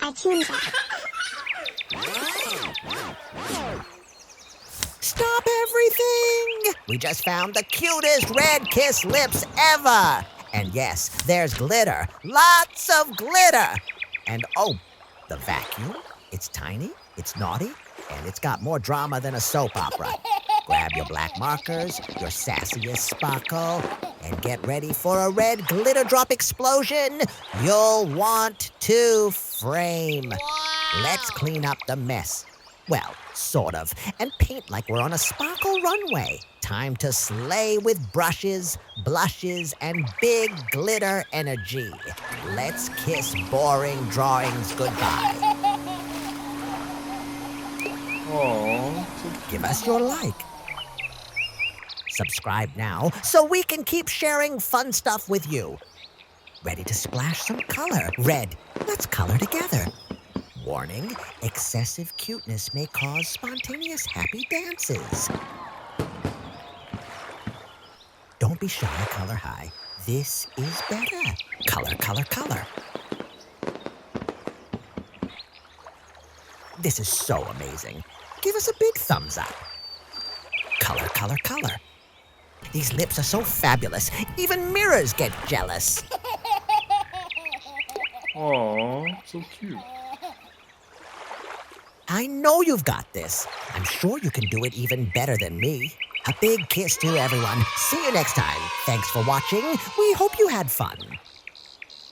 Artoonza. Stop everything! We just found the cutest red kiss lips ever! And yes, there's glitter. Lots of glitter! And oh, the vacuum. It's tiny, it's naughty, and it's got more drama than a soap opera. Grab your black markers, your sassiest sparkle, and get ready for a red glitter drop explosion you'll want to frame. Wow. Let's clean up the mess. Well, sort of, and paint like we're on a sparkle-runway. Time to slay with brushes, blushes, and big glitter energy. Let's kiss boring drawings goodbye. Aww. Give us your like. Subscribe now so we can keep sharing fun stuff with you. Ready to splash some color? Red. Let's color together. Warning, excessive cuteness may cause spontaneous happy dances. Don't be shy, color high. This is better. Color, color, color. This is so amazing. Give us a big thumbs up. Color, color, color. These lips are so fabulous, even mirrors get jealous. Aww, so cute. I know you've got this. I'm sure you can do it even better than me. A big kiss to everyone. See you next time. Thanks for watching. We hope you had fun.